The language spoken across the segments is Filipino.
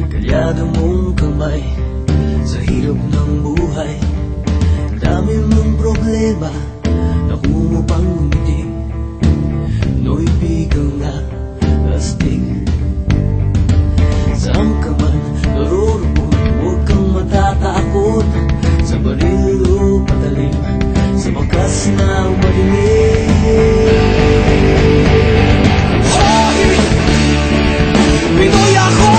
Kalyado mong kamay sa hirap ng buhay. Dami mong problema, naku mo pang ngumiti. No'y bigang na astig. Saan ka man naroroon, huwag kang matatakot. Sa baril o patalim, sa bakas na madilim. Pinoy ako!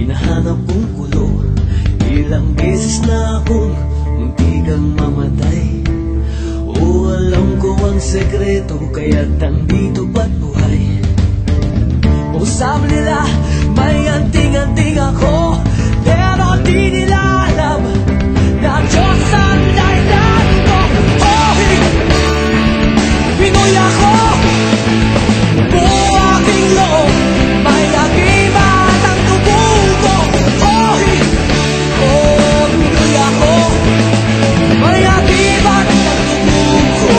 Hinahanap kong kulo. Ilang beses na akong muntikang mamatay. O alam ko ang sekreto, kaya't nandito ba't buhay. O sabi nila may anting-anting ako, pero di nila alam na Diyos ang dahilan ko. Oh, Pinoy ako! Buo aking loob, may agimat ang tubo ko. Pinoy ako, may agimat ang tubo ko.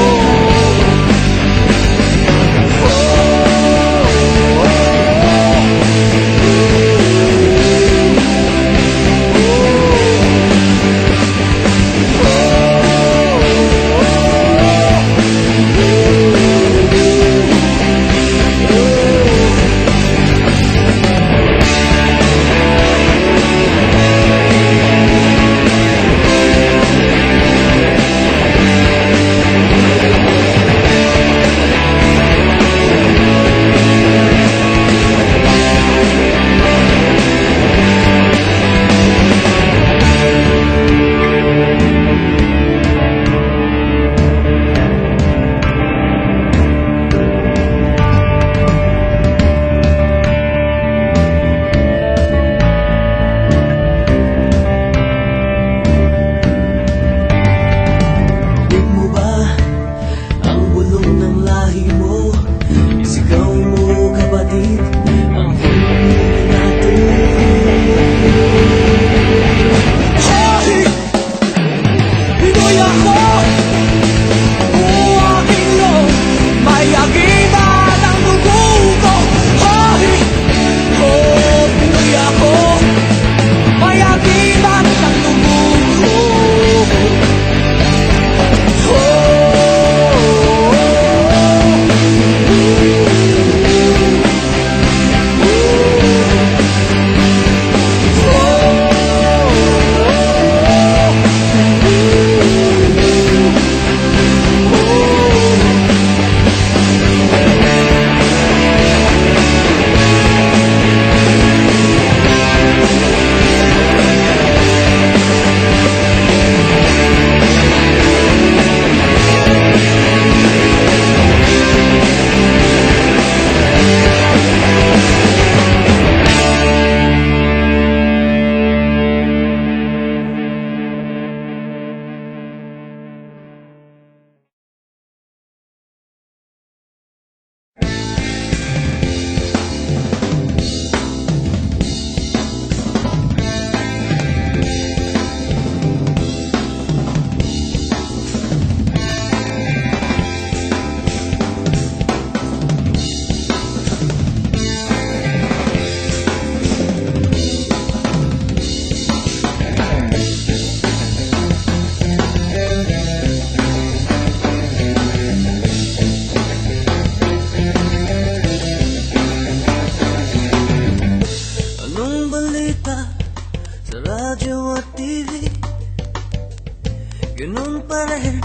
pa rin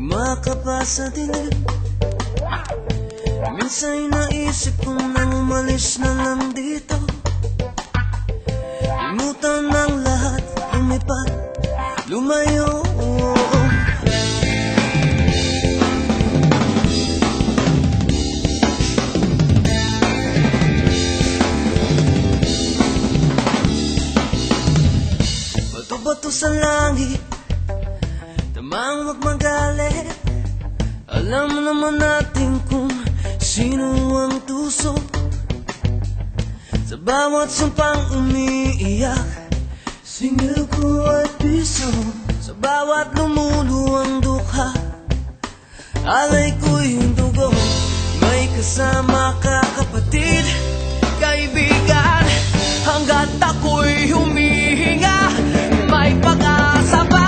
makapasa dilim. Minsan'y naisip kong nang umalis na lang dito, limutan ng lahat, lumipat, lumayo. Bato-bato sa langit, tamang magmagalit. Alam naman natin kung sino ang tusok sa bawat sumpang umiiyak. Singil ko ay piso sa bawat lumuluwang dukha. Alay ko'y dugo, may kasama ka kapatid, kaibigan. Hanggat ako'y humihinga, may pag-asa pa.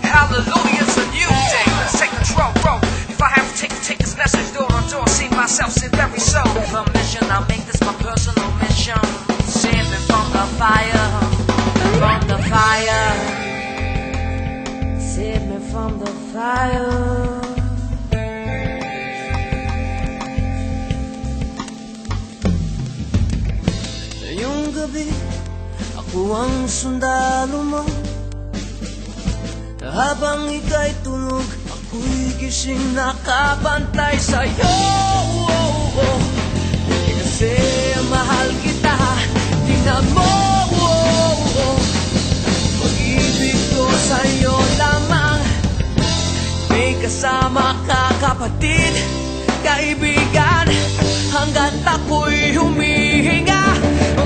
Hallelujah, it's a new day. Let's take control, bro. If I have to take this message door to door, see myself, see every soul. The mission, I'll make this my personal mission. Save me from the fire, from the fire. Save me from the fire. Ngayong gabi, ako ang sundalo mo. Habang ika'y tulog, ako'y gising nakabantay sa'yo. Kasi mahal kita, tingnan mo. Pag-ibig ko sa'yo lamang, may kasama ka kapatid, kaibigan. Hanggat ako'y humihinga,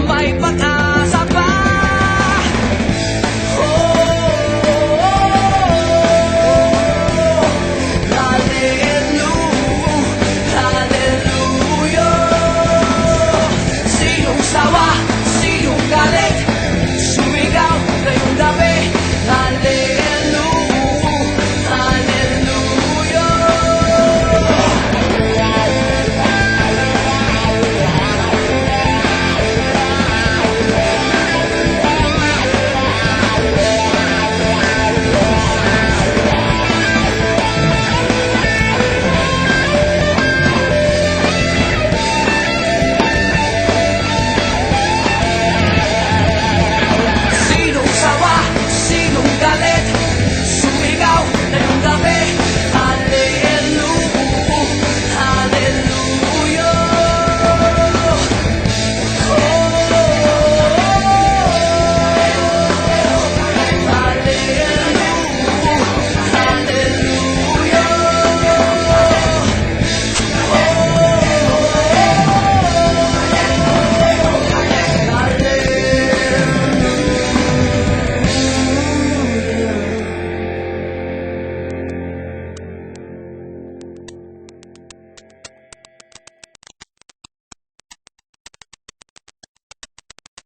may pag-asa